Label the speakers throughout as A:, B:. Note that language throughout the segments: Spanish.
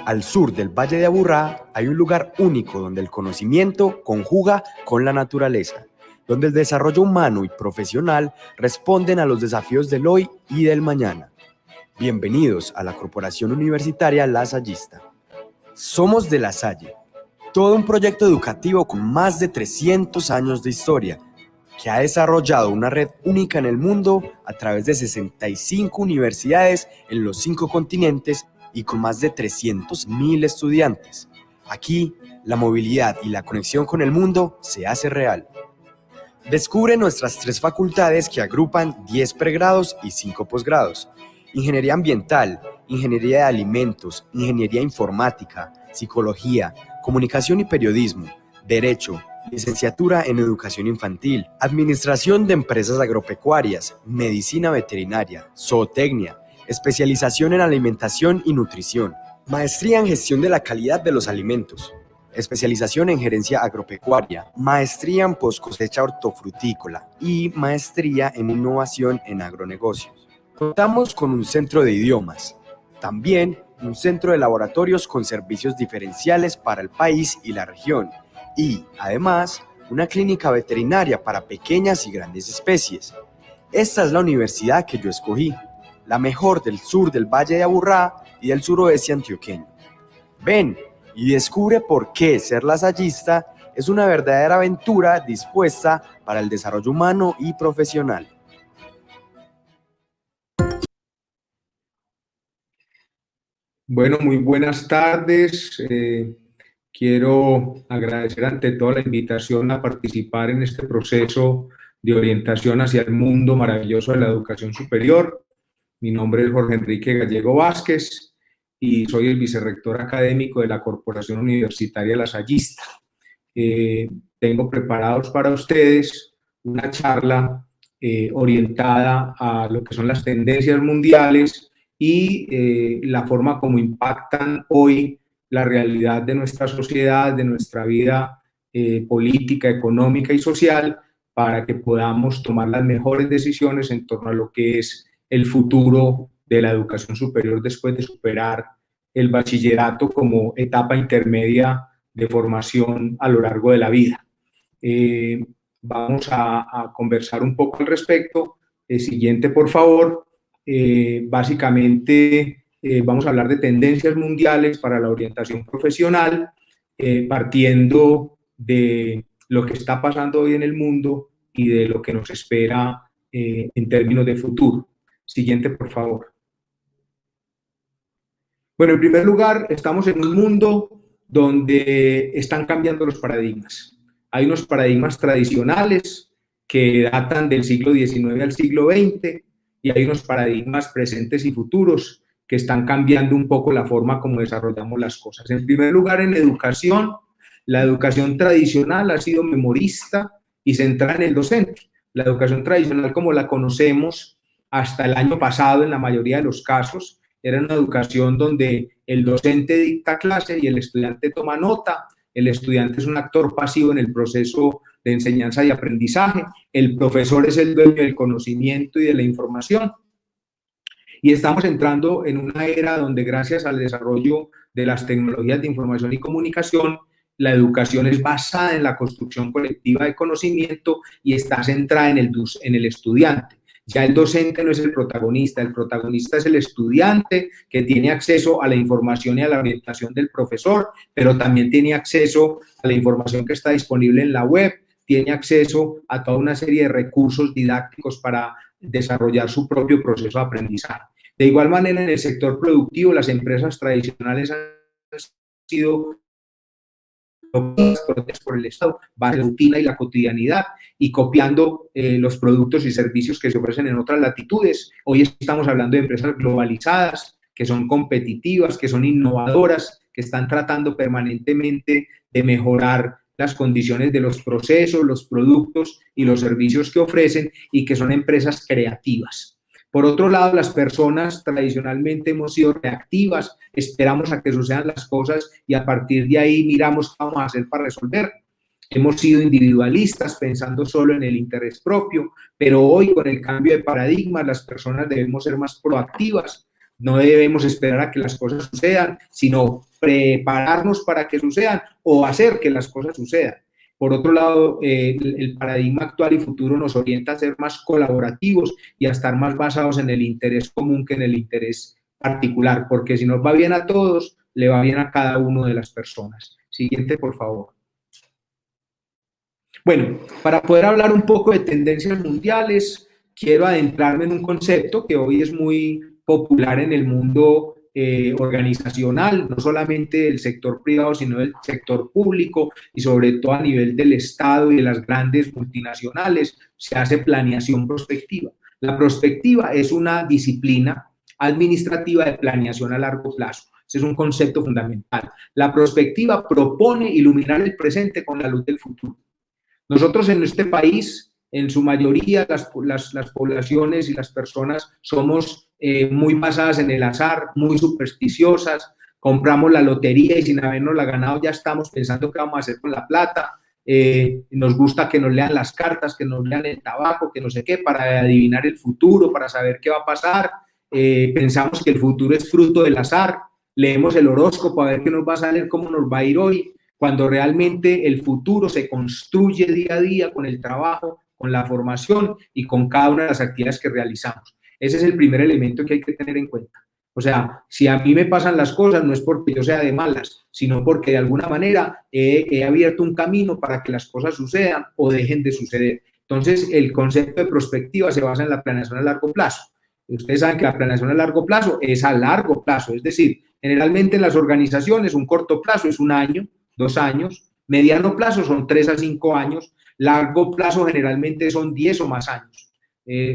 A: Al sur del Valle de Aburrá hay un lugar único donde el conocimiento conjuga con la naturaleza, donde el desarrollo humano y profesional responden a los desafíos del hoy y del mañana. Bienvenidos a la Corporación Universitaria Lasallista. Somos de La Salle, todo un proyecto educativo con más de 300 años de historia, que ha desarrollado una red única en el mundo a través de 65 universidades en los 5 continentes y con más de 300.000 estudiantes. Aquí, la movilidad y la conexión con el mundo se hace real. Descubre nuestras 3 facultades que agrupan 10 pregrados y 5 posgrados. Ingeniería ambiental, ingeniería de alimentos, ingeniería informática, psicología, comunicación y periodismo, derecho, licenciatura en educación infantil, administración de empresas agropecuarias, medicina veterinaria, zootecnia, especialización en alimentación y nutrición, maestría en gestión de la calidad de los alimentos, especialización en gerencia agropecuaria, maestría en poscosecha hortofrutícola y maestría en innovación en agronegocios. Contamos con un centro de idiomas, también un centro de laboratorios con servicios diferenciales para el país y la región y, además, una clínica veterinaria para pequeñas y grandes especies. Esta es la universidad que yo escogí, la mejor del sur del Valle de Aburrá y del suroeste antioqueño. Ven y descubre por qué ser lasallista es una verdadera aventura dispuesta para el desarrollo humano y profesional.
B: Bueno, muy buenas tardes. Quiero agradecer ante todo la invitación a participar en este proceso de orientación hacia el mundo maravilloso de la educación superior. Mi nombre es Jorge Enrique Gallego Vázquez y soy el vicerrector académico de la Corporación Universitaria Lasallista. Tengo preparados para ustedes una charla orientada a lo que son las tendencias mundiales y la forma como impactan hoy la realidad de nuestra sociedad, de nuestra vida política, económica y social, para que podamos tomar las mejores decisiones en torno a lo que es el futuro de la educación superior después de superar el bachillerato como etapa intermedia de formación a lo largo de la vida. Vamos a conversar un poco al respecto. Siguiente, por favor. Básicamente vamos a hablar de tendencias mundiales para la orientación profesional, partiendo de lo que está pasando hoy en el mundo y de lo que nos espera en términos de futuro. Siguiente, por favor. Bueno, en primer lugar, estamos en un mundo donde están cambiando los paradigmas. Hay unos paradigmas tradicionales que datan del siglo XIX al siglo XX y hay unos paradigmas presentes y futuros que están cambiando un poco la forma como desarrollamos las cosas. En primer lugar, en educación, la educación tradicional ha sido memorista y centrada en el docente. La educación tradicional, como la conocemos hasta el año pasado, en la mayoría de los casos, era una educación donde el docente dicta clase y el estudiante toma nota. El estudiante es un actor pasivo en el proceso de enseñanza y aprendizaje. El profesor es el dueño del conocimiento y de la información. Y estamos entrando en una era donde, gracias al desarrollo de las tecnologías de información y comunicación, la educación es basada en la construcción colectiva de conocimiento y está centrada en el estudiante. Ya el docente no es el protagonista es el estudiante que tiene acceso a la información y a la orientación del profesor, pero también tiene acceso a la información que está disponible en la web, tiene acceso a toda una serie de recursos didácticos para desarrollar su propio proceso de aprendizaje. De igual manera, en el sector productivo, las empresas tradicionales han sido por el Estado, va a la rutina y la cotidianidad y copiando los productos y servicios que se ofrecen en otras latitudes. Hoy estamos hablando de empresas globalizadas, que son competitivas, que son innovadoras, que están tratando permanentemente de mejorar las condiciones de los procesos, los productos y los servicios que ofrecen y que son empresas creativas. Por otro lado, las personas tradicionalmente hemos sido reactivas, esperamos a que sucedan las cosas y a partir de ahí miramos qué vamos a hacer para resolver. Hemos sido individualistas, pensando solo en el interés propio, pero hoy con el cambio de paradigma las personas debemos ser más proactivas, No debemos esperar a que las cosas sucedan, sino prepararnos para que sucedan o hacer que las cosas sucedan. Por otro lado, el paradigma actual y futuro nos orienta a ser más colaborativos y a estar más basados en el interés común que en el interés particular, porque si nos va bien a todos, le va bien a cada una de las personas. Siguiente, por favor. Bueno, para poder hablar un poco de tendencias mundiales, quiero adentrarme en un concepto que hoy es muy popular en el mundo organizacional, no solamente del sector privado, sino del sector público y sobre todo a nivel del Estado y de las grandes multinacionales, se hace planeación prospectiva. La prospectiva es una disciplina administrativa de planeación a largo plazo. Ese es un concepto fundamental. La prospectiva propone iluminar el presente con la luz del futuro. Nosotros en este país, en su mayoría, las poblaciones y las personas somos muy basadas en el azar, muy supersticiosas, compramos la lotería y sin habernosla ganado ya estamos pensando qué vamos a hacer con la plata, nos gusta que nos lean las cartas, que nos lean el tabaco, que no sé qué, para adivinar el futuro, para saber qué va a pasar, pensamos que el futuro es fruto del azar, leemos el horóscopo a ver qué nos va a salir, cómo nos va a ir hoy, cuando realmente el futuro se construye día a día con el trabajo, con la formación y con cada una de las actividades que realizamos. Ese es el primer elemento que hay que tener en cuenta. O sea, si a mí me pasan las cosas, no es porque yo sea de malas, sino porque de alguna manera he abierto un camino para que las cosas sucedan o dejen de suceder. Entonces, el concepto de prospectiva se basa en la planeación a largo plazo. Ustedes saben que la planeación a largo plazo es a largo plazo, es decir, generalmente en las organizaciones un corto plazo es 1 año, 2 años, mediano plazo son 3 a 5 años, largo plazo generalmente son 10 o más años.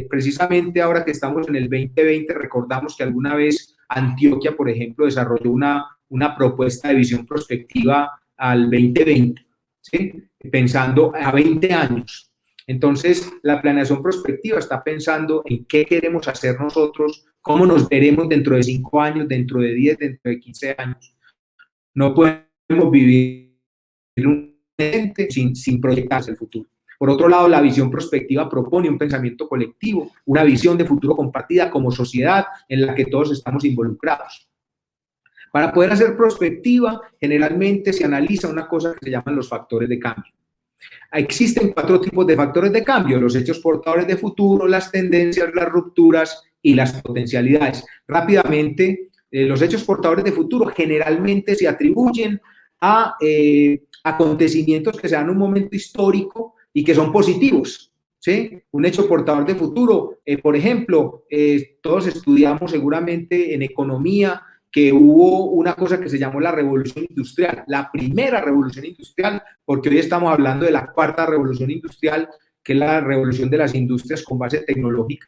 B: Precisamente ahora que estamos en el 2020, recordamos que alguna vez Antioquia, por ejemplo, desarrolló una propuesta de visión prospectiva al 2020, ¿sí? Pensando a 20 años. Entonces, la planeación prospectiva está pensando en qué queremos hacer nosotros, cómo nos veremos dentro de 5 años, dentro de 10, dentro de 15 años. No podemos vivir un presente sin proyectarse el futuro. Por otro lado, la visión prospectiva propone un pensamiento colectivo, una visión de futuro compartida como sociedad en la que todos estamos involucrados. Para poder hacer prospectiva, generalmente se analiza una cosa que se llaman los factores de cambio. Existen 4 tipos de factores de cambio: los hechos portadores de futuro, las tendencias, las rupturas y las potencialidades. Rápidamente, los hechos portadores de futuro generalmente se atribuyen a acontecimientos que se dan en un momento histórico y que son positivos, ¿sí? Un hecho portador de futuro, por ejemplo, todos estudiamos seguramente en economía que hubo una cosa que se llamó la revolución industrial, la primera revolución industrial, porque hoy estamos hablando de la 4ª revolución industrial, que es la revolución de las industrias con base tecnológica.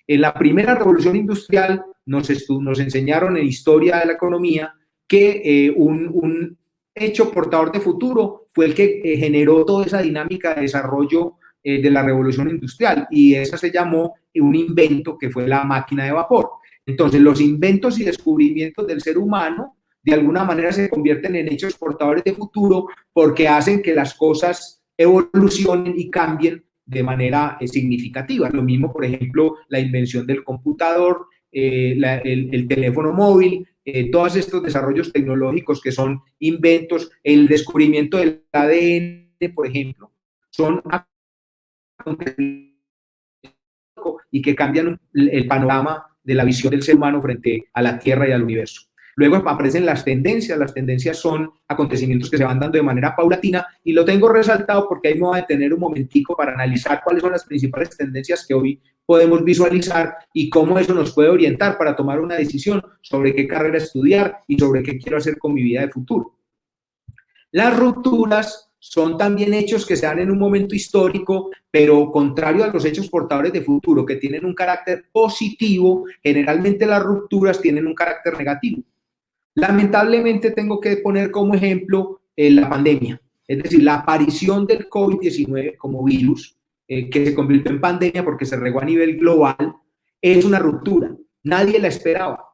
B: En la primera revolución industrial nos enseñaron en historia de la economía que un hecho portador de futuro fue el que generó toda esa dinámica de desarrollo de la revolución industrial, y esa se llamó un invento que fue la máquina de vapor. Entonces, los inventos y descubrimientos del ser humano de alguna manera se convierten en hechos portadores de futuro porque hacen que las cosas evolucionen y cambien de manera significativa. Lo mismo, por ejemplo, la invención del computador, el teléfono móvil, todos estos desarrollos tecnológicos que son inventos, el descubrimiento del ADN, por ejemplo, son y que cambian el panorama de la visión del ser humano frente a la Tierra y al universo. Luego aparecen las tendencias son acontecimientos que se van dando de manera paulatina, y lo tengo resaltado porque ahí me voy a detener un momentico para analizar cuáles son las principales tendencias que hoy podemos visualizar y cómo eso nos puede orientar para tomar una decisión sobre qué carrera estudiar y sobre qué quiero hacer con mi vida de futuro. Las rupturas son también hechos que se dan en un momento histórico, pero contrario a los hechos portadores de futuro, que tienen un carácter positivo, generalmente las rupturas tienen un carácter negativo. Lamentablemente tengo que poner como ejemplo la pandemia, es decir, la aparición del COVID-19 como virus, que se convirtió en pandemia porque se regó a nivel global, es una ruptura. Nadie la esperaba.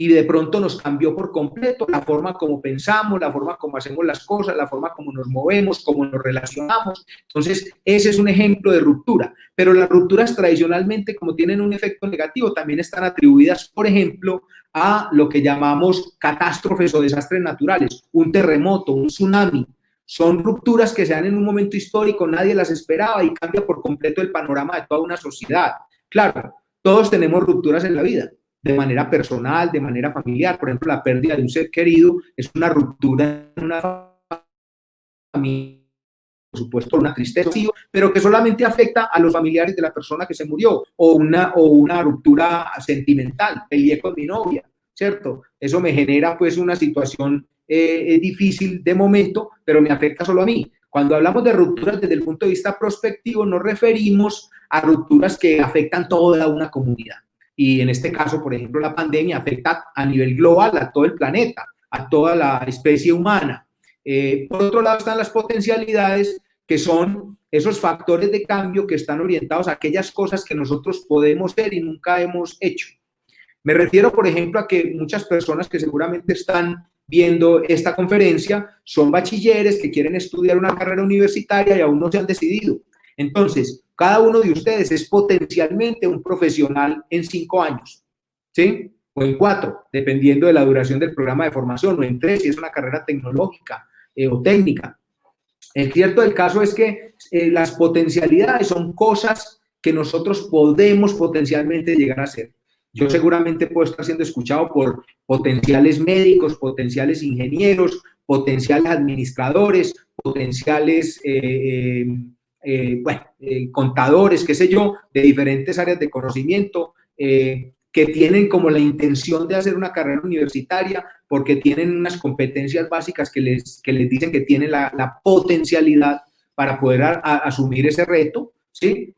B: y de pronto nos cambió por completo la forma como pensamos, la forma como hacemos las cosas, la forma como nos movemos, cómo nos relacionamos. Entonces, ese es un ejemplo de ruptura. Pero las rupturas tradicionalmente, como tienen un efecto negativo, también están atribuidas, por ejemplo, a lo que llamamos catástrofes o desastres naturales, un terremoto, un tsunami. Son rupturas que se dan en un momento histórico, nadie las esperaba y cambia por completo el panorama de toda una sociedad. Claro, todos tenemos rupturas en la vida, de manera personal, de manera familiar. Por ejemplo, la pérdida de un ser querido es una ruptura en una familia, por supuesto, una tristeza, pero que solamente afecta a los familiares de la persona que se murió, o una ruptura sentimental, peleé con mi novia, ¿cierto? Eso me genera pues una situación difícil de momento, pero me afecta solo a mí. Cuando hablamos de rupturas desde el punto de vista prospectivo, nos referimos a rupturas que afectan toda una comunidad. Y en este caso, por ejemplo, la pandemia afecta a nivel global a todo el planeta, a toda la especie humana. Por otro lado están las potencialidades, que son esos factores de cambio que están orientados a aquellas cosas que nosotros podemos ser y nunca hemos hecho. Me refiero, por ejemplo, a que muchas personas que seguramente están viendo esta conferencia son bachilleres que quieren estudiar una carrera universitaria y aún no se han decidido. Entonces, cada uno de ustedes es potencialmente un profesional en 5 años, ¿sí? O en 4, dependiendo de la duración del programa de formación, o en 3, si es una carrera tecnológica o técnica. El cierto del caso es que las potencialidades son cosas que nosotros podemos potencialmente llegar a ser. Yo seguramente puedo estar siendo escuchado por potenciales médicos, potenciales ingenieros, potenciales administradores, potenciales contadores, qué sé yo, de diferentes áreas de conocimiento, que tienen como la intención de hacer una carrera universitaria porque tienen unas competencias básicas que les dicen que tienen la potencialidad para poder asumir ese reto, ¿sí?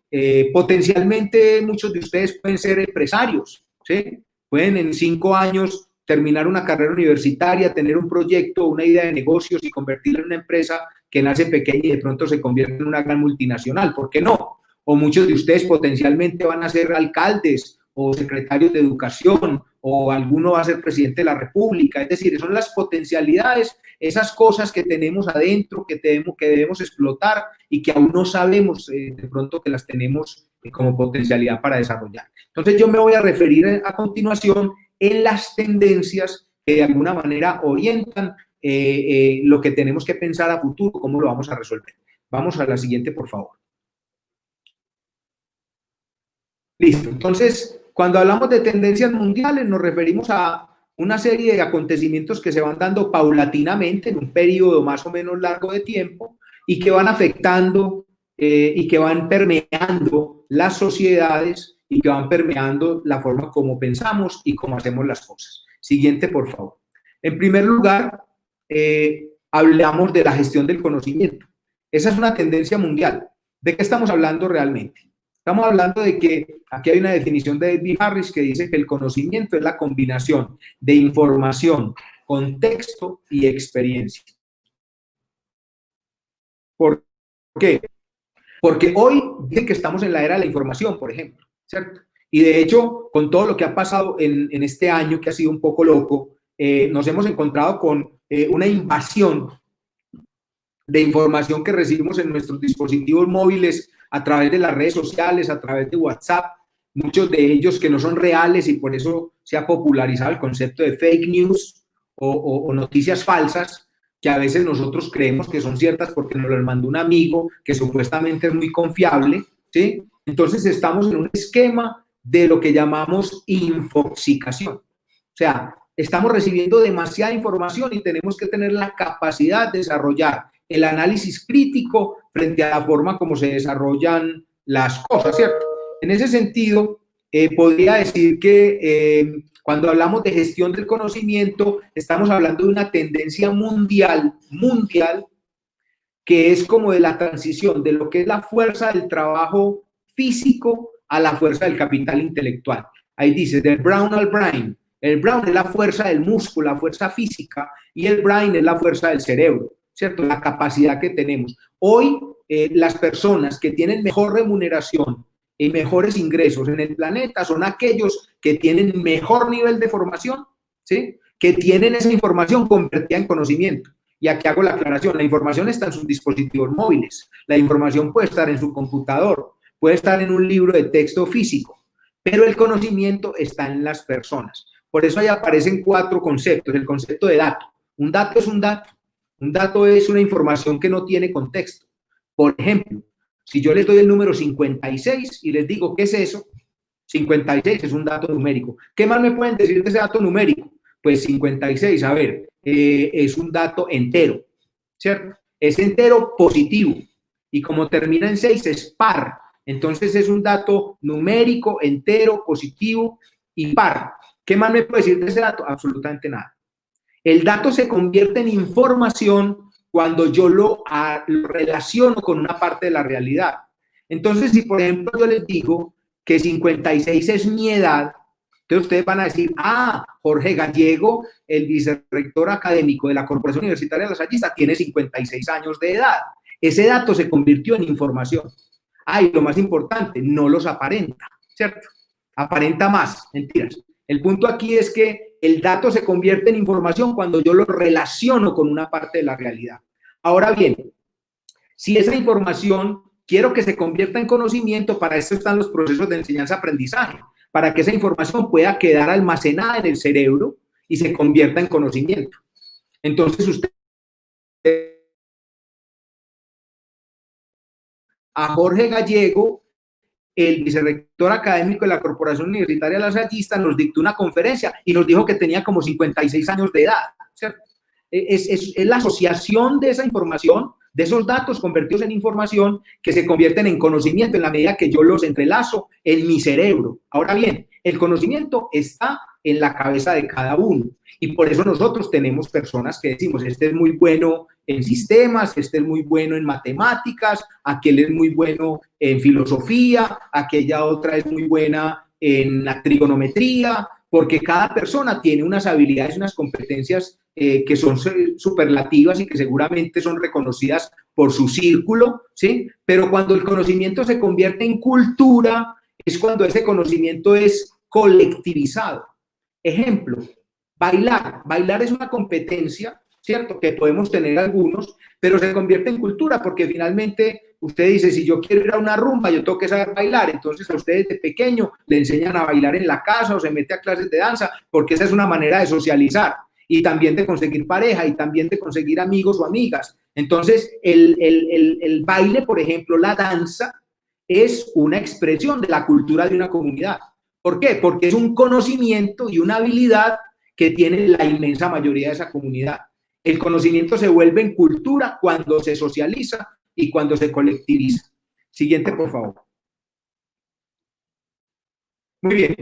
B: Potencialmente muchos de ustedes pueden ser empresarios, ¿sí? Pueden en 5 años terminar una carrera universitaria, tener un proyecto, una idea de negocios y convertirla en una empresa que nace pequeña y de pronto se convierte en una gran multinacional, ¿por qué no? O muchos de ustedes potencialmente van a ser alcaldes o secretarios de educación, o alguno va a ser presidente de la República. Es decir, son las potencialidades, esas cosas que tenemos adentro, que debemos explotar y que aún no sabemos de pronto que las tenemos como potencialidad para desarrollar. Entonces yo me voy a referir a continuación en las tendencias que de alguna manera orientan lo que tenemos que pensar a futuro, cómo lo vamos a resolver. Vamos a la siguiente, por favor. Listo. Entonces, cuando hablamos de tendencias mundiales, nos referimos a una serie de acontecimientos que se van dando paulatinamente en un periodo más o menos largo de tiempo y que van afectando y que van permeando las sociedades y que van permeando la forma como pensamos y cómo hacemos las cosas. Siguiente, por favor. En primer lugar, hablamos de la gestión del conocimiento. Esa es una tendencia mundial. ¿De qué estamos hablando realmente? Estamos hablando de que aquí hay una definición de David Harris que dice que el conocimiento es la combinación de información, contexto y experiencia. ¿Por qué? Porque hoy dicen que estamos en la era de la información, por ejemplo, ¿cierto? Y de hecho, con todo lo que ha pasado en este año, que ha sido un poco loco, nos hemos encontrado con una invasión de información que recibimos en nuestros dispositivos móviles a través de las redes sociales, a través de WhatsApp, muchos de ellos que no son reales y por eso se ha popularizado el concepto de fake news o noticias falsas que a veces nosotros creemos que son ciertas porque nos las mandó un amigo que supuestamente es muy confiable, ¿sí? Entonces estamos en un esquema de lo que llamamos infoxicación. O sea, estamos recibiendo demasiada información y tenemos que tener la capacidad de desarrollar el análisis crítico frente a la forma como se desarrollan las cosas, ¿cierto? En ese sentido, podría decir que cuando hablamos de gestión del conocimiento, estamos hablando de una tendencia mundial, que es como de la transición de lo que es la fuerza del trabajo físico a la fuerza del capital intelectual. Ahí dice, del Brown al Brain. El Brown es la fuerza del músculo, la fuerza física, y el Brain es la fuerza del cerebro, ¿cierto? La capacidad que tenemos. Hoy, las personas que tienen mejor remuneración y mejores ingresos en el planeta son aquellos que tienen mejor nivel de formación ¿sí? Que tienen esa información convertida en conocimiento. Y aquí hago la aclaración, la información está en sus dispositivos móviles, la información puede estar en su computador, puede estar en un libro de texto físico, pero el conocimiento está en las personas. Por eso ahí aparecen 4 conceptos. El concepto de dato. Un dato es un dato. Un dato es una información que no tiene contexto. Por ejemplo, si yo les doy el número 56 y les digo, ¿qué es eso? 56 es un dato numérico. ¿Qué más me pueden decir de ese dato numérico? Pues 56, a ver, es un dato entero, ¿cierto? Es entero positivo y como termina en 6 es par. Entonces es un dato numérico, entero, positivo y par. ¿Qué más me puede decir de ese dato? Absolutamente nada. El dato se convierte en información cuando yo lo relaciono con una parte de la realidad. Entonces, si por ejemplo yo les digo que 56 es mi edad, entonces ustedes van a decir, Jorge Gallego, el vicerrector académico de la Corporación Universitaria de Lasallista, tiene 56 años de edad. Ese dato se convirtió en información. Y lo más importante, no los aparenta, ¿cierto? Aparenta más, mentiras. El punto aquí es que el dato se convierte en información cuando yo lo relaciono con una parte de la realidad. Ahora bien, si esa información quiero que se convierta en conocimiento, para eso están los procesos de enseñanza-aprendizaje, para que esa información pueda quedar almacenada en el cerebro y se convierta en conocimiento. Entonces, usted a Jorge Gallego, el vicerrector académico de la Corporación Universitaria Lasallista, nos dictó una conferencia y nos dijo que tenía como 56 años de edad, ¿cierto? Es la asociación de esa información, de esos datos convertidos en información, que se convierten en conocimiento en la medida que yo los entrelazo en mi cerebro. Ahora bien, el conocimiento está en la cabeza de cada uno y por eso nosotros tenemos personas que decimos, este es muy bueno en sistemas, este es muy bueno en matemáticas, aquel es muy bueno en filosofía, aquella otra es muy buena en la trigonometría, porque cada persona tiene unas habilidades, unas competencias que son superlativas y que seguramente son reconocidas por su círculo, ¿sí? Pero cuando el conocimiento se convierte en cultura, es cuando ese conocimiento es colectivizado. Ejemplo, bailar. Bailar es una competencia, ¿cierto? Que podemos tener algunos, pero se convierte en cultura porque finalmente usted dice, si yo quiero ir a una rumba, yo tengo que saber bailar. Entonces a usted desde pequeño le enseñan a bailar en la casa o se mete a clases de danza porque esa es una manera de socializar y también de conseguir pareja y también de conseguir amigos o amigas. Entonces el baile, por ejemplo, la danza, es una expresión de la cultura de una comunidad. ¿Por qué? Porque es un conocimiento y una habilidad que tiene la inmensa mayoría de esa comunidad. El conocimiento se vuelve en cultura cuando se socializa y cuando se colectiviza. Siguiente, por favor. Muy bien.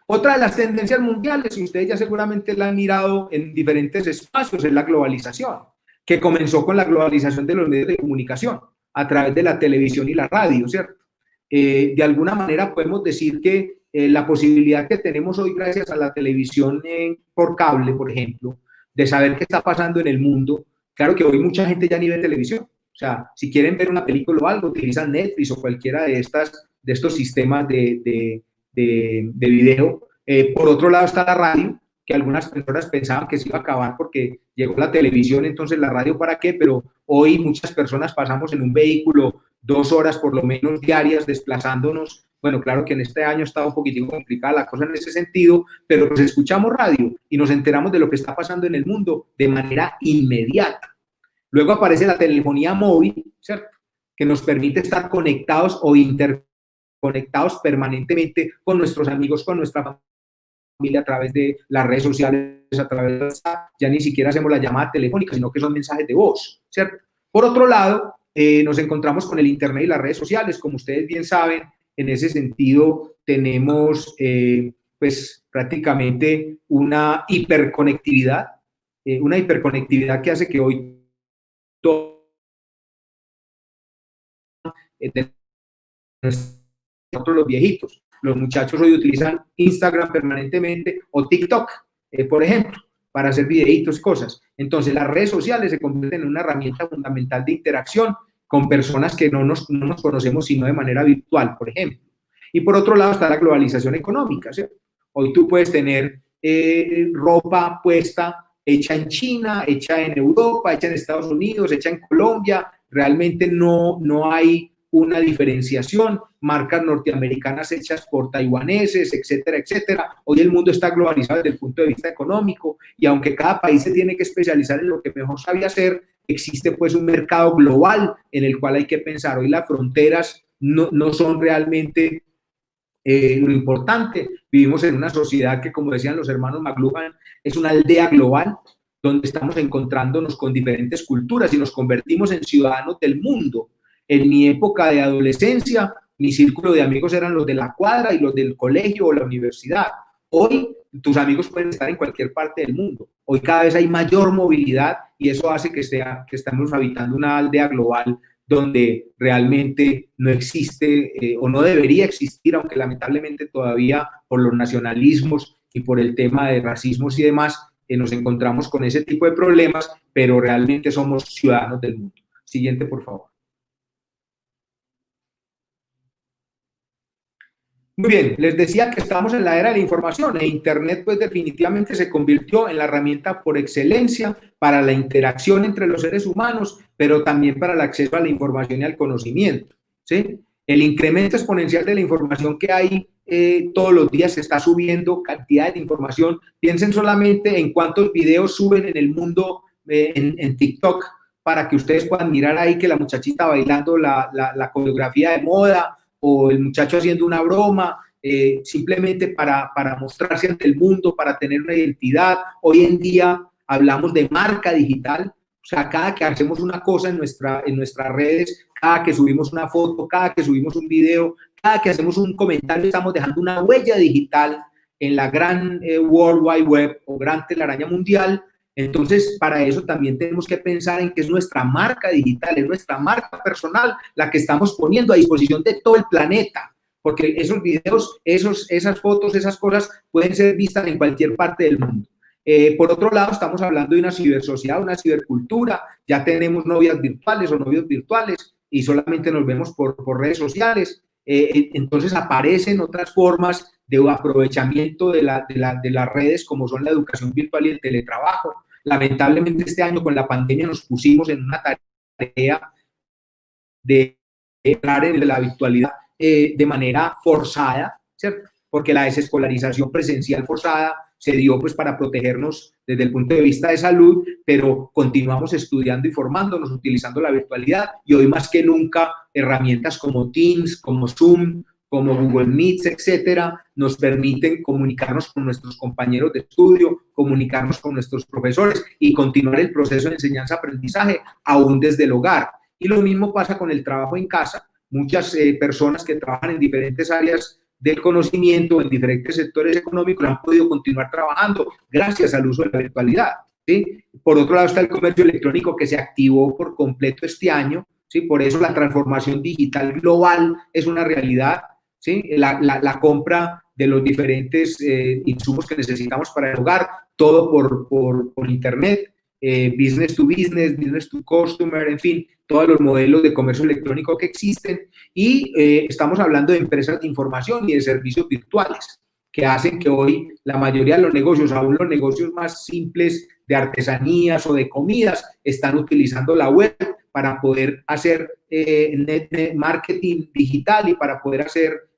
B: Otra de las tendencias mundiales, y ustedes ya seguramente la han mirado en diferentes espacios, es la globalización, que comenzó con la globalización de los medios de comunicación a través de la televisión y la radio, ¿cierto? De alguna manera podemos decir que la posibilidad que tenemos hoy gracias a la televisión por cable, por ejemplo, de saber qué está pasando en el mundo. Claro que hoy mucha gente ya ni ve televisión. O sea, si quieren ver una película o algo, utilizan Netflix o cualquiera de estos sistemas de video. Por otro lado está la radio, que algunas personas pensaban que se iba a acabar porque llegó la televisión, entonces la radio para qué, pero hoy muchas personas pasamos en un vehículo 2 horas por lo menos diarias desplazándonos. Bueno, claro que en este año está un poquitín complicada la cosa en ese sentido, pero pues escuchamos radio y nos enteramos de lo que está pasando en el mundo de manera inmediata. Luego aparece la telefonía móvil, ¿cierto? Que nos permite estar conectados o interconectados permanentemente con nuestros amigos, con nuestra familia a través de las redes sociales, a través de WhatsApp. Ya ni siquiera hacemos la llamada telefónica, sino que son mensajes de voz, ¿cierto? Por otro lado, nos encontramos con el Internet y las redes sociales, como ustedes bien saben. En ese sentido, tenemos pues prácticamente una hiperconectividad que hace que hoy todos nosotros los viejitos, los muchachos hoy utilizan Instagram permanentemente o TikTok, por ejemplo, para hacer videitos y cosas. Entonces, las redes sociales se convierten en una herramienta fundamental de interacción con personas que no nos conocemos sino de manera virtual, por ejemplo. Y por otro lado está la globalización económica, ¿cierto? Hoy tú puedes tener ropa puesta hecha en China, hecha en Europa, hecha en Estados Unidos, hecha en Colombia. Realmente no hay una diferenciación. Marcas norteamericanas hechas por taiwaneses, etcétera, etcétera. Hoy el mundo está globalizado desde el punto de vista económico y aunque cada país se tiene que especializar en lo que mejor sabe hacer, existe pues un mercado global en el cual hay que pensar. Hoy las fronteras no son realmente lo importante. Vivimos en una sociedad que, como decían los hermanos McLuhan, es una aldea global donde estamos encontrándonos con diferentes culturas y nos convertimos en ciudadanos del mundo. En mi época de adolescencia, mi círculo de amigos eran los de la cuadra y los del colegio o la universidad. Hoy tus amigos pueden estar en cualquier parte del mundo. Hoy cada vez hay mayor movilidad y eso hace que estamos habitando una aldea global donde realmente no existe o no debería existir, aunque lamentablemente todavía por los nacionalismos y por el tema de racismos y demás, nos encontramos con ese tipo de problemas, pero realmente somos ciudadanos del mundo. Siguiente, por favor. Muy bien, les decía que estamos en la era de la información e Internet pues definitivamente se convirtió en la herramienta por excelencia para la interacción entre los seres humanos, pero también para el acceso a la información y al conocimiento, ¿sí? El incremento exponencial de la información que hay todos los días se está subiendo cantidad de información. Piensen solamente en cuántos videos suben en el mundo en TikTok para que ustedes puedan mirar ahí que la muchachita bailando la coreografía de moda o el muchacho haciendo una broma, simplemente para mostrarse ante el mundo, para tener una identidad. Hoy en día hablamos de marca digital, o sea, cada que hacemos una cosa en nuestras redes, cada que subimos una foto, cada que subimos un video, cada que hacemos un comentario, estamos dejando una huella digital en la gran World Wide Web o gran telaraña mundial. Entonces, para eso también tenemos que pensar en que es nuestra marca digital, es nuestra marca personal la que estamos poniendo a disposición de todo el planeta, porque esos videos, esas fotos, esas cosas pueden ser vistas en cualquier parte del mundo. Por otro lado, estamos hablando de una cibersociedad, una cibercultura, ya tenemos novias virtuales o novios virtuales y solamente nos vemos por redes sociales. Entonces aparecen otras formas de aprovechamiento de las redes como son la educación virtual y el teletrabajo. Lamentablemente este año con la pandemia nos pusimos en una tarea de entrar en la virtualidad de manera forzada, ¿cierto? Porque la desescolarización presencial forzada se dio pues para protegernos desde el punto de vista de salud, pero continuamos estudiando y formándonos utilizando la virtualidad y hoy más que nunca herramientas como Teams, como Zoom, como Google Meets, etcétera, nos permiten comunicarnos con nuestros compañeros de estudio, comunicarnos con nuestros profesores y continuar el proceso de enseñanza-aprendizaje aún desde el hogar. Y lo mismo pasa con el trabajo en casa. Muchas personas que trabajan en diferentes áreas del conocimiento, en diferentes sectores económicos, han podido continuar trabajando gracias al uso de la virtualidad, ¿sí? Por otro lado está el comercio electrónico que se activó por completo este año, ¿sí? Por eso la transformación digital global es una realidad, ¿sí? La compra de los diferentes insumos que necesitamos para el hogar, todo por Internet, business to business, business to customer, en fin, todos los modelos de comercio electrónico que existen y estamos hablando de empresas de información y de servicios virtuales que hacen que hoy la mayoría de los negocios, aún los negocios más simples de artesanías o de comidas, están utilizando la web para poder hacer net marketing digital y para poder hacer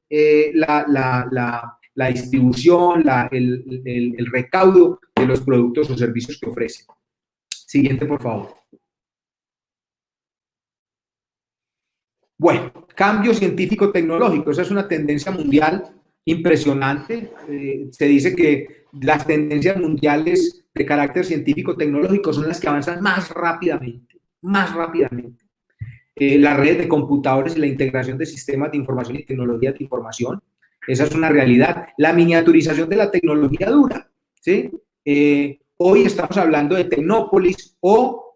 B: la distribución, el recaudo de los productos o servicios que ofrecen. Siguiente, por favor. Bueno, cambio científico-tecnológico, esa es una tendencia mundial impresionante. Se dice que las tendencias mundiales de carácter científico-tecnológico son las que avanzan más rápidamente, más rápidamente. Las redes de computadores y la integración de sistemas de información y tecnologías de información, esa es una realidad. La miniaturización de la tecnología dura, ¿sí? Hoy estamos hablando de tecnópolis o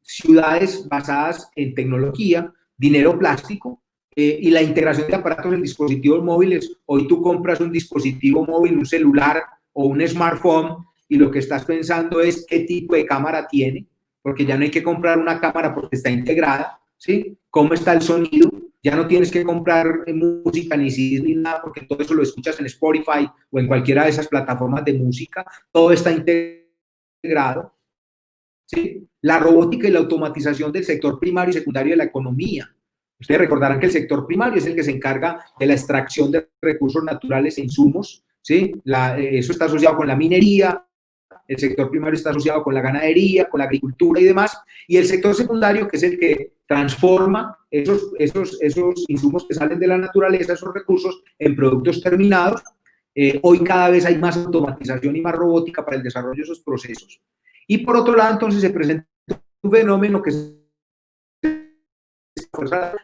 B: ciudades basadas en tecnología, dinero plástico y la integración de aparatos en dispositivos móviles. Hoy tú compras un dispositivo móvil, un celular o un smartphone y lo que estás pensando es qué tipo de cámara tiene, porque ya no hay que comprar una cámara porque está integrada, ¿sí? ¿Cómo está el sonido? Ya no tienes que comprar música ni CD ni nada, porque todo eso lo escuchas en Spotify o en cualquiera de esas plataformas de música. Todo está integrado, ¿sí? La robótica y la automatización del sector primario y secundario de la economía. Ustedes recordarán que el sector primario es el que se encarga de la extracción de recursos naturales e insumos, ¿sí? Eso está asociado con la minería, el sector primario está asociado con la ganadería, con la agricultura y demás, y el sector secundario, que es el que transforma esos insumos que salen de la naturaleza, esos recursos, en productos terminados. Hoy cada vez hay más automatización y más robótica para el desarrollo de esos procesos. Y por otro lado, entonces se presenta un fenómeno que es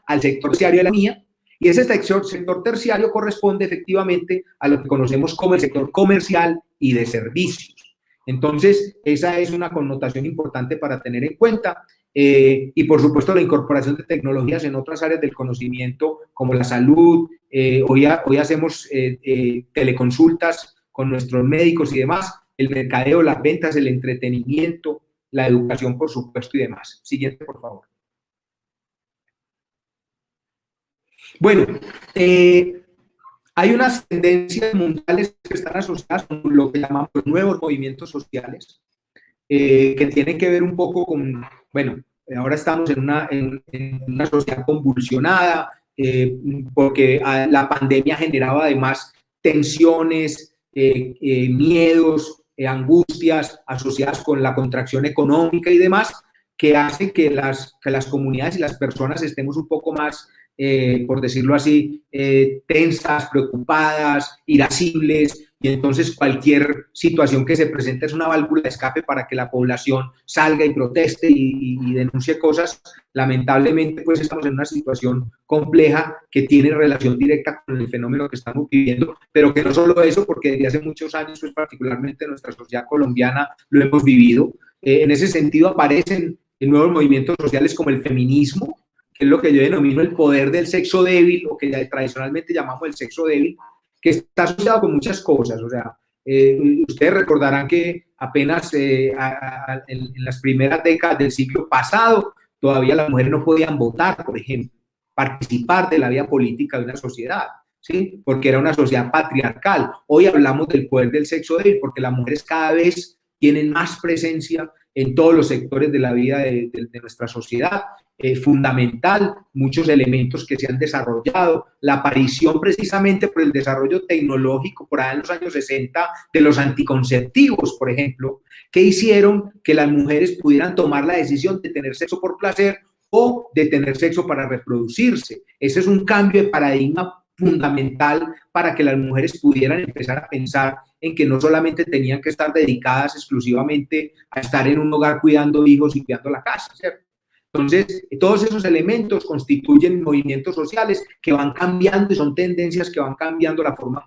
B: al sector terciario de la economía, y ese sector terciario corresponde efectivamente a lo que conocemos como el sector comercial y de servicios. Entonces, esa es una connotación importante para tener en cuenta. Y por supuesto la incorporación de tecnologías en otras áreas del conocimiento como la salud. Hoy hacemos teleconsultas con nuestros médicos y demás, el mercadeo, las ventas, el entretenimiento, la educación, por supuesto, y demás. Siguiente, por favor. Bueno, hay unas tendencias mundiales que están asociadas con lo que llamamos los nuevos movimientos sociales, que tienen que ver un poco con, bueno, ahora estamos en una sociedad convulsionada, porque la pandemia generaba además tensiones, miedos, angustias asociadas con la contracción económica y demás, que hacen que las comunidades y las personas estemos un poco más, por decirlo así, tensas, preocupadas, irascibles, y entonces cualquier situación que se presente es una válvula de escape para que la población salga y proteste y denuncie cosas. Lamentablemente, pues estamos en una situación compleja que tiene relación directa con el fenómeno que estamos viviendo, pero que no solo eso, porque desde hace muchos años, pues particularmente en nuestra sociedad colombiana, lo hemos vivido. En ese sentido aparecen nuevos movimientos sociales como el feminismo, que es lo que yo denomino el poder del sexo débil, o que tradicionalmente llamamos el sexo débil, que está asociado con muchas cosas. O sea, ustedes recordarán que apenas en las primeras décadas del siglo pasado, todavía las mujeres no podían votar, por ejemplo, participar de la vida política de una sociedad, ¿sí? Porque era una sociedad patriarcal. Hoy hablamos del poder del sexo débil, porque las mujeres cada vez tienen más presencia en todos los sectores de la vida de nuestra sociedad. Fundamental, muchos elementos que se han desarrollado, la aparición precisamente por el desarrollo tecnológico por allá en los años 60 de los anticonceptivos, por ejemplo, que hicieron que las mujeres pudieran tomar la decisión de tener sexo por placer o de tener sexo para reproducirse. Ese es un cambio de paradigma fundamental para que las mujeres pudieran empezar a pensar en que no solamente tenían que estar dedicadas exclusivamente a estar en un hogar cuidando hijos y cuidando la casa, ¿cierto? Entonces, todos esos elementos constituyen movimientos sociales que van cambiando y son tendencias que van cambiando la forma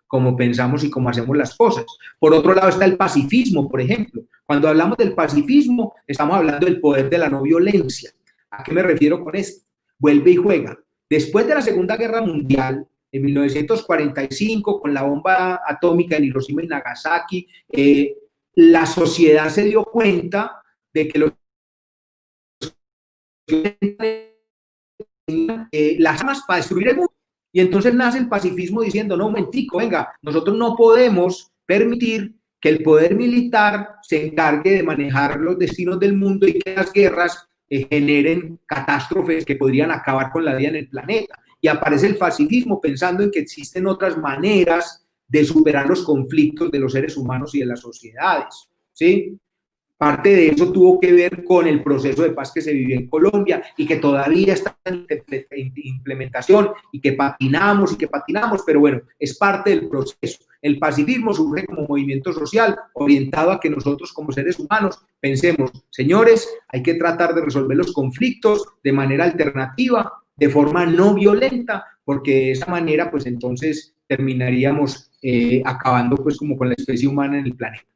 B: como pensamos y cómo hacemos las cosas. Por otro lado está el pacifismo, por ejemplo. Cuando hablamos del pacifismo, estamos hablando del poder de la no violencia. ¿A qué me refiero con esto? Vuelve y juega. Después de la Segunda Guerra Mundial, en 1945, con la bomba atómica en Hiroshima y Nagasaki, la sociedad se dio cuenta de que las armas para destruir el mundo. Y entonces nace el pacifismo diciendo, no, un momentico, venga, nosotros no podemos permitir que el poder militar se encargue de manejar los destinos del mundo y que las guerras generen catástrofes que podrían acabar con la vida en el planeta. Y aparece el pacifismo pensando en que existen otras maneras de superar los conflictos de los seres humanos y de las sociedades, ¿sí? Parte de eso tuvo que ver con el proceso de paz que se vivió en Colombia y que todavía está en implementación y que patinamos, pero bueno, es parte del proceso. El pacifismo surge como movimiento social orientado a que nosotros como seres humanos pensemos, señores, hay que tratar de resolver los conflictos de manera alternativa, de forma no violenta, porque de esa manera pues entonces terminaríamos acabando pues como con la especie humana en el planeta.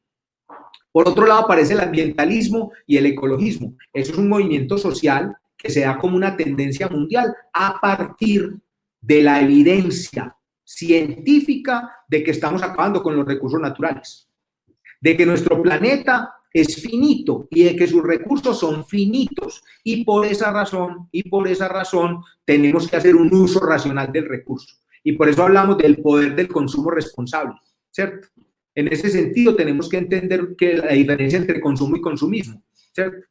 B: Por otro lado aparece el ambientalismo y el ecologismo. Eso es un movimiento social que se da como una tendencia mundial a partir de la evidencia científica de que estamos acabando con los recursos naturales, de que nuestro planeta es finito y de que sus recursos son finitos y por esa razón tenemos que hacer un uso racional del recurso. Y por eso hablamos del poder del consumo responsable, ¿cierto? En ese sentido tenemos que entender que la diferencia entre consumo y consumismo, ¿cierto?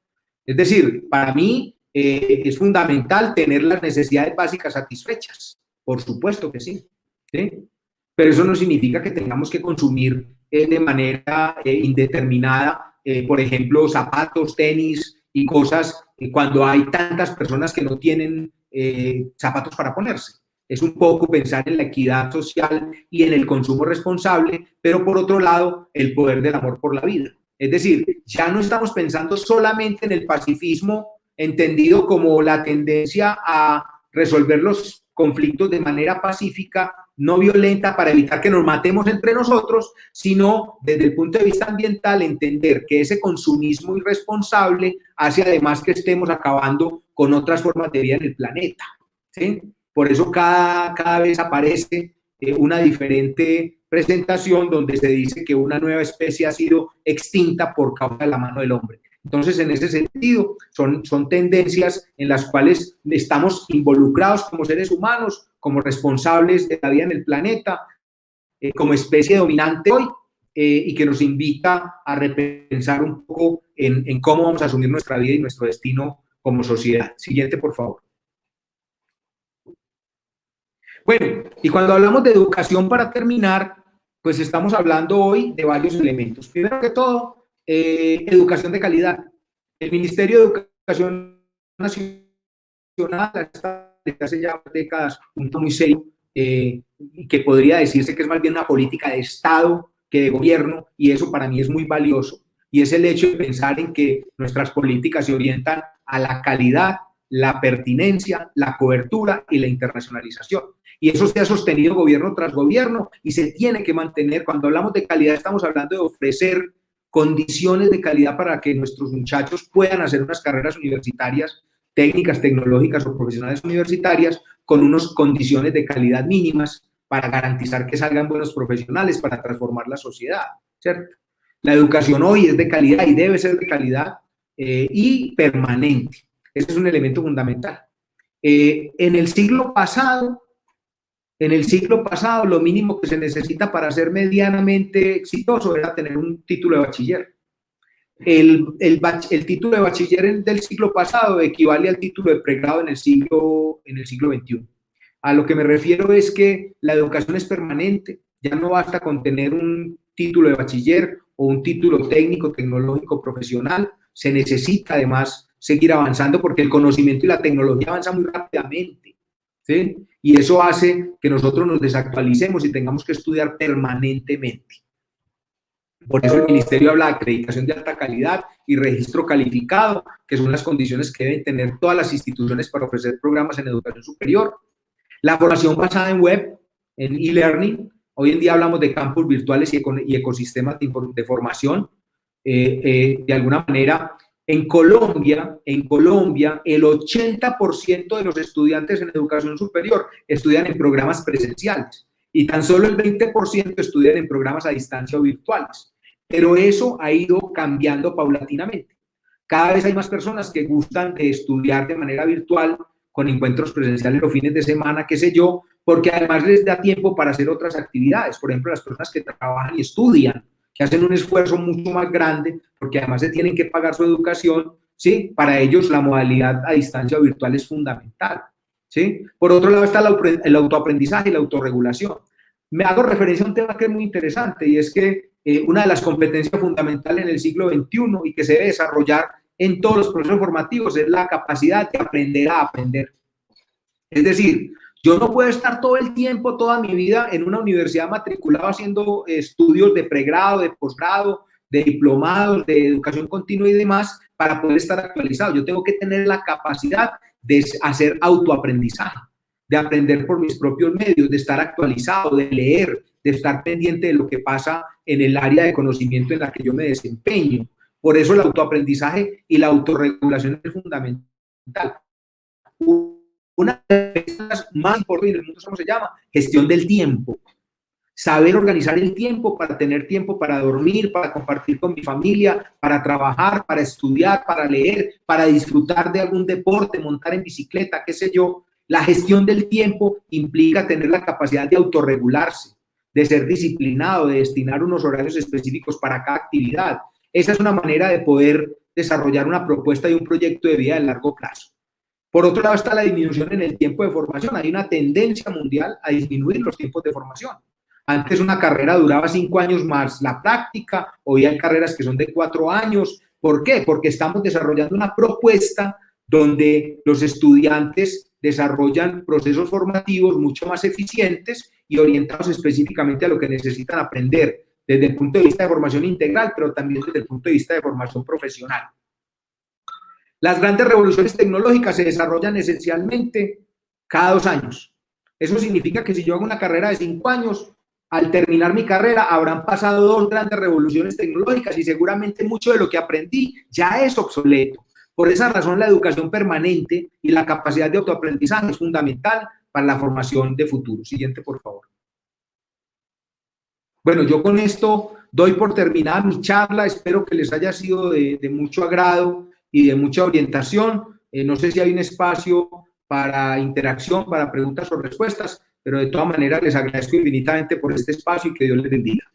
B: Es decir, para mí es fundamental tener las necesidades básicas satisfechas, por supuesto que sí, ¿sí? Pero eso no significa que tengamos que consumir de manera indeterminada, por ejemplo, zapatos, tenis y cosas, cuando hay tantas personas que no tienen zapatos para ponerse. Es un poco pensar en la equidad social y en el consumo responsable, pero por otro lado, el poder del amor por la vida. Es decir, ya no estamos pensando solamente en el pacifismo, entendido como la tendencia a resolver los conflictos de manera pacífica, no violenta, para evitar que nos matemos entre nosotros, sino desde el punto de vista ambiental, entender que ese consumismo irresponsable hace además que estemos acabando con otras formas de vida en el planeta, ¿sí? Por eso cada vez aparece una diferente presentación donde se dice que una nueva especie ha sido extinta por causa de la mano del hombre. Entonces, en ese sentido, son tendencias en las cuales estamos involucrados como seres humanos, como responsables de la vida en el planeta, como especie dominante hoy, y que nos invita a repensar un poco en cómo vamos a asumir nuestra vida y nuestro destino como sociedad. Siguiente, por favor. Bueno, y cuando hablamos de educación, para terminar, pues estamos hablando hoy de varios elementos. Primero que todo, educación de calidad. El Ministerio de Educación Nacional está desde hace ya décadas un punto muy serio, que podría decirse que es más bien una política de Estado que de gobierno, y eso para mí es muy valioso, y es el hecho de pensar en que nuestras políticas se orientan a la calidad, la pertinencia, la cobertura y la internacionalización. Y eso se ha sostenido gobierno tras gobierno y se tiene que mantener. Cuando hablamos de calidad, estamos hablando de ofrecer condiciones de calidad para que nuestros muchachos puedan hacer unas carreras universitarias, técnicas, tecnológicas o profesionales universitarias con unas condiciones de calidad mínimas para garantizar que salgan buenos profesionales para transformar la sociedad, ¿cierto? La educación hoy es de calidad y debe ser de calidad y permanente. Ese es un elemento fundamental. En el siglo pasado, lo mínimo que se necesita para ser medianamente exitoso era tener un título de bachiller. El título de bachiller del siglo pasado equivale al título de pregrado en el siglo XXI. A lo que me refiero es que la educación es permanente, ya no basta con tener un título de bachiller o un título técnico, tecnológico, profesional, se necesita además seguir avanzando porque el conocimiento y la tecnología avanzan muy rápidamente, ¿sí? Y eso hace que nosotros nos desactualicemos y tengamos que estudiar permanentemente. Por eso el Ministerio habla de acreditación de alta calidad y registro calificado, que son las condiciones que deben tener todas las instituciones para ofrecer programas en educación superior. La formación basada en web, en e-learning. Hoy en día hablamos de campus virtuales y ecosistemas de formación. De alguna manera, en Colombia, el 80% de los estudiantes en educación superior estudian en programas presenciales y tan solo el 20% estudian en programas a distancia o virtuales. Pero eso ha ido cambiando paulatinamente. Cada vez hay más personas que gustan de estudiar de manera virtual, con encuentros presenciales los fines de semana, qué sé yo, porque además les da tiempo para hacer otras actividades. Por ejemplo, las personas que trabajan y estudian, que hacen un esfuerzo mucho más grande, porque además se tienen que pagar su educación, ¿sí? Para ellos la modalidad a distancia o virtual es fundamental, ¿sí? Por otro lado está el autoaprendizaje y la autorregulación. Me hago referencia a un tema que es muy interesante y es que una de las competencias fundamentales en el siglo XXI y que se debe desarrollar en todos los procesos formativos es la capacidad de aprender a aprender. Es decir, yo no puedo estar todo el tiempo, toda mi vida en una universidad matriculado haciendo estudios de pregrado, de posgrado, de diplomados, de educación continua y demás para poder estar actualizado. Yo tengo que tener la capacidad de hacer autoaprendizaje, de aprender por mis propios medios, de estar actualizado, de leer, de estar pendiente de lo que pasa en el área de conocimiento en la que yo me desempeño. Por eso el autoaprendizaje y la autorregulación es fundamental. Una de las cosas más importantes en el mundo, ¿cómo se llama? Gestión del tiempo. saber organizar el tiempo para tener tiempo para dormir, para compartir con mi familia, para trabajar, para estudiar, para leer, para disfrutar de algún deporte, montar en bicicleta, qué sé yo. La gestión del tiempo implica tener la capacidad de autorregularse, de ser disciplinado, de destinar unos horarios específicos para cada actividad. Esa es una manera de poder desarrollar una propuesta y un proyecto de vida de largo plazo. Por otro lado está la disminución en el tiempo de formación. Hay una tendencia mundial a disminuir los tiempos de formación. Antes una carrera duraba 5 años más la práctica, hoy hay carreras que son de 4 años. ¿Por qué? Porque estamos desarrollando una propuesta donde los estudiantes desarrollan procesos formativos mucho más eficientes y orientados específicamente a lo que necesitan aprender desde el punto de vista de formación integral, pero también desde el punto de vista de formación profesional. Las grandes revoluciones tecnológicas se desarrollan esencialmente cada 2 años. Eso significa que si yo hago una carrera de 5 años, al terminar mi carrera habrán pasado 2 grandes revoluciones tecnológicas y seguramente mucho de lo que aprendí ya es obsoleto. Por esa razón, la educación permanente y la capacidad de autoaprendizaje es fundamental para la formación de futuro. Siguiente, por favor. Bueno, yo con esto doy por terminada mi charla. Espero que les haya sido de mucho agrado y de mucha orientación. No sé si hay un espacio para interacción, para preguntas o respuestas, pero de todas maneras les agradezco infinitamente por este espacio y que Dios les bendiga.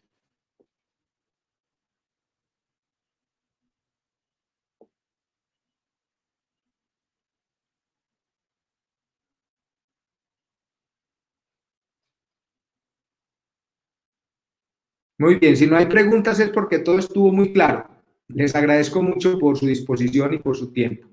B: Muy bien, si no hay preguntas es porque todo estuvo muy claro. Les agradezco mucho por su disposición y por su tiempo.